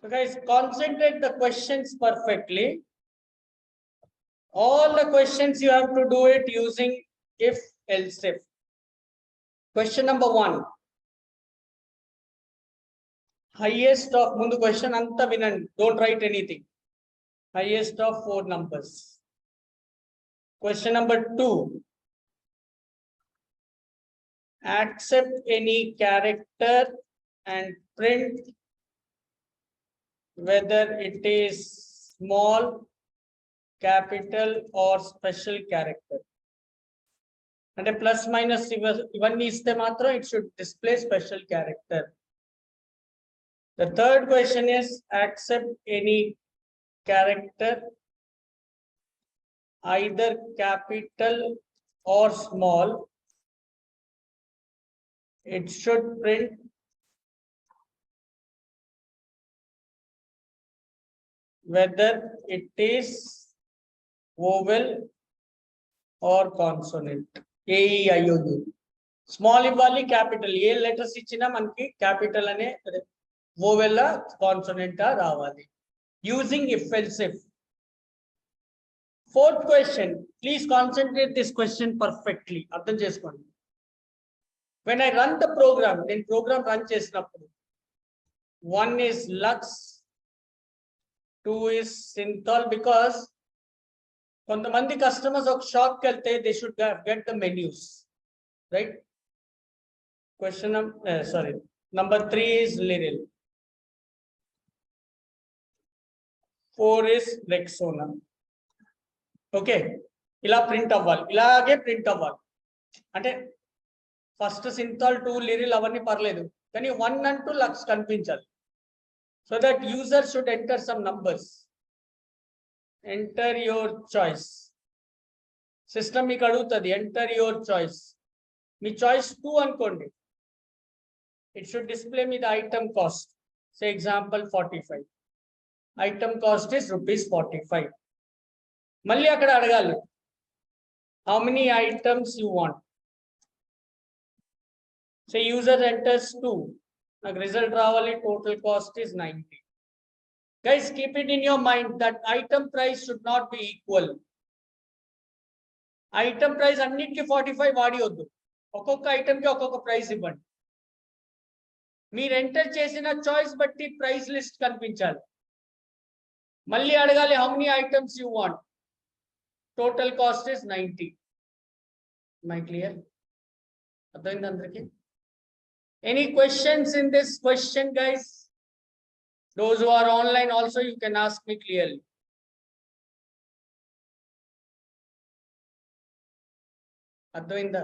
So guys, concentrate the questions perfectly. All the questions you have to do it using if, else if. Question number 1. Highest of mundu question anta vinandi. Don't write anything. Highest of 4 numbers. Question number 2. Accept any character and print whether it is small, capital or special character. And a plus minus ivanni iste matram it should display special character. The third question is accept any character either capital or small. It should print whether it is vowel or consonant. A, E, I, O, U. Small ఇవ్వాలి capital ఏ letters ఇచ్చినా మనకి capital అనే vowel consonant రావాలి. Using if else if. Fourth question, please concentrate this question perfectly. అర్థం చేసుకోండి. When I run the program, నేను program run చేసినప్పుడు 1 is Lux, 2 is Synthol, because కొంతమంది customers ఒక షాప్ కి వెళ్తే they should get the menus, right? Question number 3 is Liril, 4 is Rexona. Okay, ఇలా print అవ్వాలి, ఇలాగే ప్రింట్ అవ్వాలి. అంటే ఫస్ట్ సింథాల్ 2 లిరిల్ అవన్నీ పర్లేదు, కానీ 1 and 2 లక్స్ కనిపించాలి. So that user should enter some numbers. Enter your choice. System మీకు అడుగుతుంది enter your choice. Me choice 2 అనుకోండి. It should display me the item cost. Say example 45. Item cost is ₹45. మళ్ళీ అక్కడ అడగాలి how many items you want. Say user enters 2. నాకు result రావాలి total cost is 90. Guys, keep it in your mind that item price should not be equal. Item price అన్నిటికి 45 వాడియొద్దు, ఒక్కొక్క item కి ఒక్కొక్క price ఇవ్వండి. మీరు ఎంటర్ చేసిన చాయిస్ బట్టి ప్రైస్ లిస్ట్ కనిపించాలి. మళ్ళీ అడగాలి how many items you want. Total cost is 90. Am I clear? అర్థమైంది అందరికి? Any questions in this question, guys? Those who are online also, you can ask me clearly. అర్థమైందా?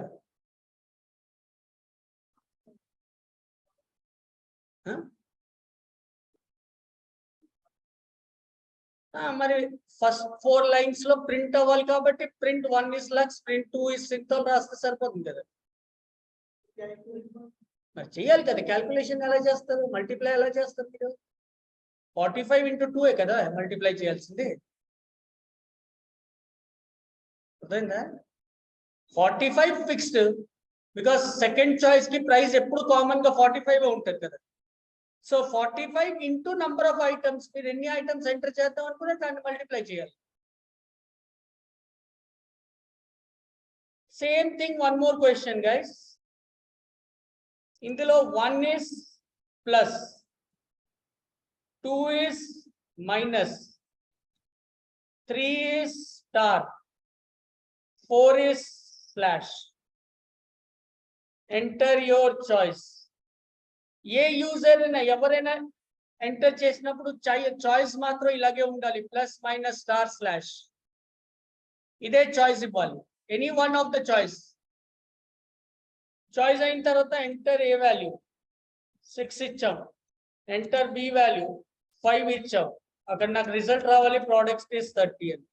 మరి first 4 lines లో print అవ్వాలి కాబట్టి print 1 is Lux, print 2 is Synthol రాస్తే సరిపోతుంది కదా. మరి చేయాలి కదా, క్యాల్కులేషన్ ఎలా చేస్తారు, మల్టిప్లై ఎలా చేస్తారు మీరు? 45 into 2 కదా మల్టిప్లై చేయాల్సింది. అర్థమైందా? 45 ఫిక్స్డ్, బికాస్ సెకండ్ చాయిస్ కి ప్రైస్ ఎప్పుడు కామన్ గా 45 ఉంటుంది కదా. So 45 into number of items, మీరు ఎన్ని ఐటమ్స్ ఎంటర్ చేద్దాం అనుకున్నా దాన్ని మల్టిప్లై చేయాలి. Same thing, one more question guys. ఇందులో 1 is plus, 2 is minus, 3 is star, 4 is slash. Enter your choice. A user అయినా ఎవరైనా ఎంటర్ చేసినప్పుడు చాయిస్ మాత్రం ఇలాగే ఉండాలి, ప్లస్ మైనస్ స్టార్ స్లాష్. ఇదే చాయిస్ ఇవ్వాలి, any one of the choice. Choice అయిన తర్వాత ఎంటర్ ఏ వాల్యూ 6 ఇచ్చాం, ఎంటర్ బి వాల్యూ 5 ఇచ్చాం. అక్కడ నాకు రిజల్ట్ రావాలి ప్రోడక్ట్స్ ఇస్ 30 అని.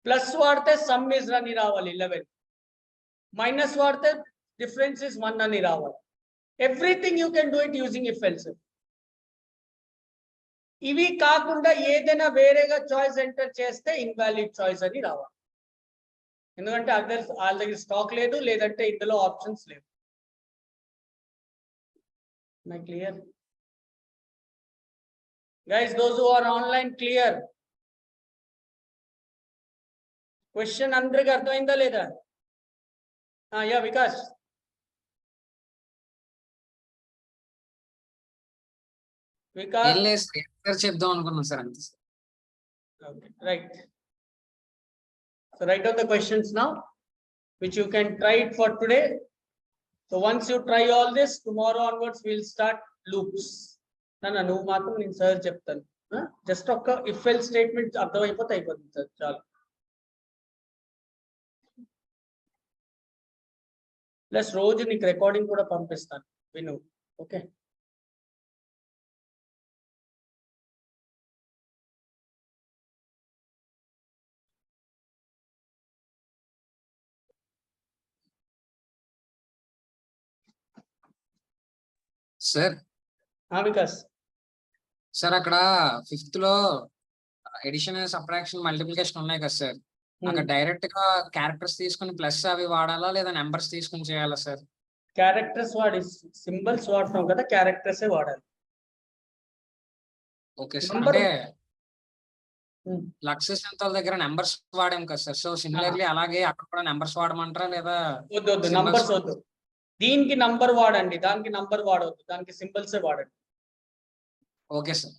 ప్లస్ వాడితే సమ్ ఇస్ అని రావాలి 11, మైనస్ వాడితే డిఫరెన్స్ ఇస్ 1 అని రావాలి. Everything you can do it using if else. ఇవి కాకుండా ఏదైనా వేరేగా చాయిస్ ఎంటర్ చేస్తే ఇన్వాలిడ్ చాయిస్ అని రావాలి, ఎందుకంటే అదర్స్ వాళ్ళ దగ్గర స్టాక్ లేదు, లేదంటే ఇందులో ఆప్షన్స్ లేవు. Clear? Guys, those who are online, clear. Question అందరికి అర్థమైందా లేదా? Yeah, Vikas. Vikas. చెప్దాం అనుకున్నాం సార్ అంతే. Okay, right. So write down the questions now, which you can try it for today. So once you try all this, tomorrow onwards we'll start loops. Nana, నువ్వు మాత్రం నేను sir చెప్తాను. Just ఒక if L statement అర్థమైపోతే అయిపోతుంది sir, చాలు. Plus రోజు నీకు recording కూడా పంపిస్తాను, విను. ఓకే. సార్ వికాస్ సార్, అక్కడ 5th లో ఎడిషన్, సబ్ట్రాక్షన్, మల్టిప్లికేషన్ ఉన్నాయి కదా సార్, అక్కడ డైరెక్ట్ గా క్యారెక్టర్స్ తీసుకుని ప్లస్ అవి వాడాలా లేదా నెంబర్స్ తీసుకుని చేయాలా సార్? క్యారెక్టర్స్ వాడి సింబల్స్ వాడుతాం కదా, క్యారెక్టర్స్ వాడాలి. Okay sir. అంటే లక్ష సంతాల దగ్గర నెంబర్స్ వాడాం కదా సార్, సో సిమిలర్లీ అలాగే అక్కడ కూడా నెంబర్స్ వాడమంటారా లేదా? వద్దు, నంబర్స్ వద్దు. దీనికి నంబర్ వాడండి, దానికి నంబర్ వాడవద్దు, దానికి సింబల్స్ వాడండి. Okay sir.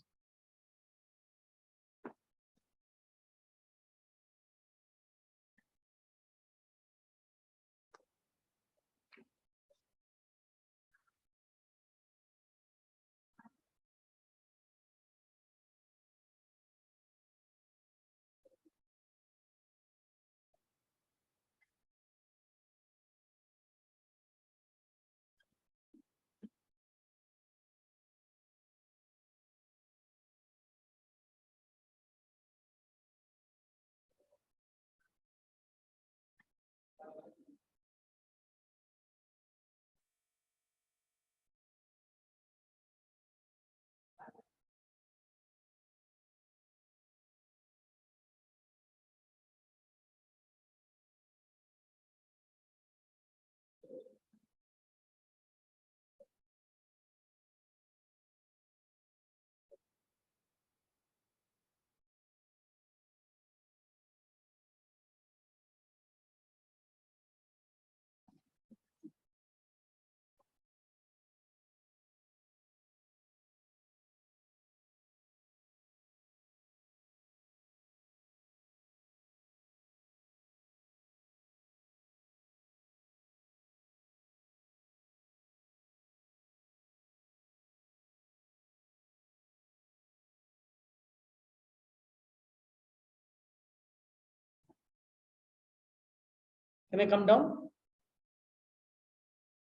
Can I come down?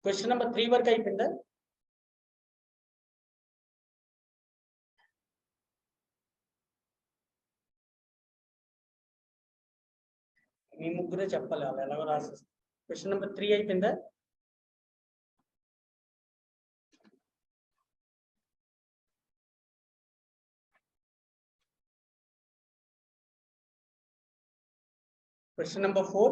Question number 3 వరకు అయిపోయిందా? మీ ముగ్గురే చెప్పాలి, వాళ్ళు ఎలాగో రాసేస్తారు. క్వశ్చన్ నెంబర్ 3 అయిపోయిందా? Question number 4.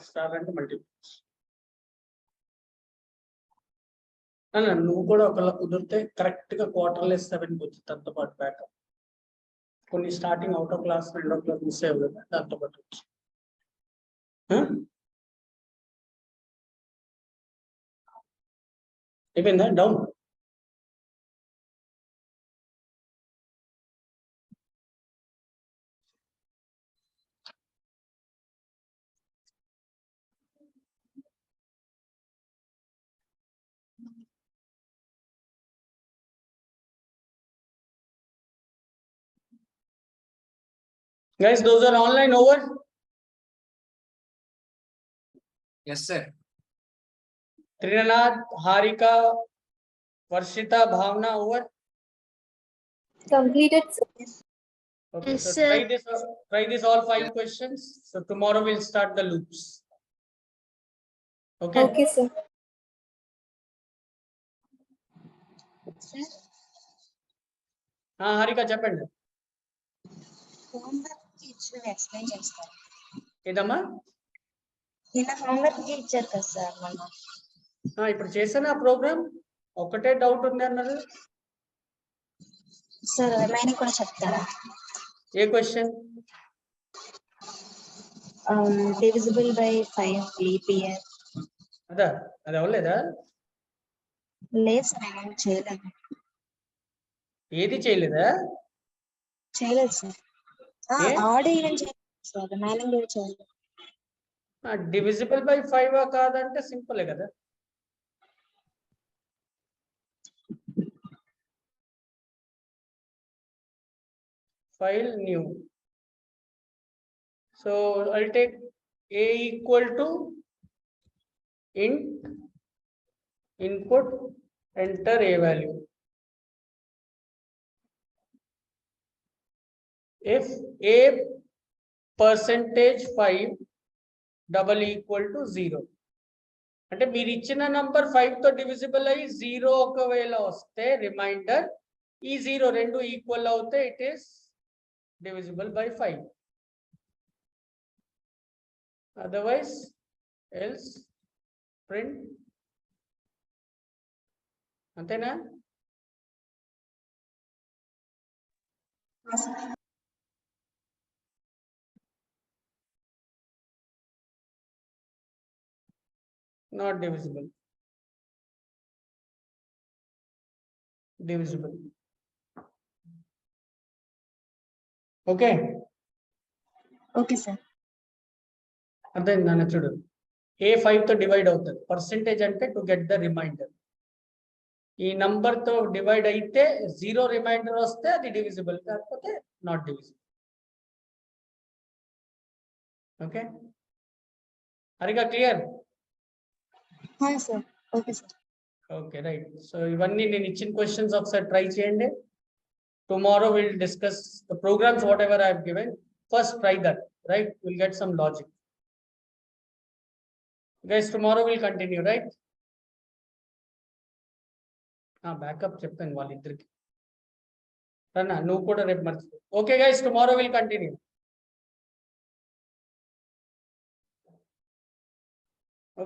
స్టార్ అంటే మల్టిప్లికేషన్. నువ్వు కూడా ఒకవేళ కుదిరితే కరెక్ట్ గా క్వార్టర్లెస్ 7 వచ్చి దాంతో పాటు బ్యాకప్. కొన్ని స్టార్టింగ్ అవుట్ ఆఫ్ క్లాస్, రెండో క్లాస్ మిస్ అయ్యావు కదా, దాంతో పాటు వచ్చి. అయిపోయిందా? Down. Guys, those are online over? Yes, sir. Trinanath, Harika, Varshita, Bhavna over? Completed. Okay, Yes, so sir. try this all 5 questions. So tomorrow we'll start the loops. Okay? Okay, sir. Harika చెప్పండి. Homework ఇచ్చిన explain చేస్తారు. ఏదమ్మా? నిన్న homework ఇచ్చారు కదా sir మొన్న. ఇప్పుడు చేశాను ఆ ప్రోగ్రామ్. ఒకటే డౌట్ ఉంది అన్నారు సార్ రిమైనింగ్ కూడా చెప్తారా? A question? Divisible by 5 leap year. అదా, అది అవ్వలేదా? లేదు సార్, నేను చేయలేదు. ఏది చేయలేదా? చేయలేదు సార్. ఏ? ఆడ్ ఈవెన్ చేయలేదు సార్, రిమైనింగ్ కూడా చేయలేదు. డివిజిబుల్ బై 5 కాదంటే సింపులే కదా. File new. So I'll take a equal to int input, enter a value. If a %5 double equal to 0. అంటే మీరు ఇచ్చిన నంబర్ 5 తో డివిజిబుల్ అయ్యి 0 ఒకవేళ వస్తే రిమైండర్, ఈ 0 రెండు ఈక్వల్ అవుతే it is divisible by 5. Otherwise, else print. అంతేనా? Not divisible. Divisible. Okay. Okay sir. అదే నాన్న చూడు, ఏ 5 తో డివైడ్ అవుతుంది. పర్సెంటేజ్ అంటే టు గెట్ ద రిమైండర్. ఈ నంబర్ తో డివైడ్ అయితే 0 రిమైండర్ వస్తే అది డివిజిబుల్, కాకపోతే నాట్ డివిజిబుల్. ఓకే హరిగా, clear? Sir. Okay sir. Okay right. So ఇవన్నీ నేను ఇచ్చిన క్వశ్చన్స్ ఒకసారి ట్రై చేయండి. Tomorrow we'll discuss the programs whatever I have given. First try that, right? We'll get some logic. Guys, tomorrow we'll continue, right? Backup చెప్పాను వాళ్ళిద్దరికి. రన్నా నువ్వు కూడా రేపు మర్చిపో. Okay guys, tomorrow we'll continue.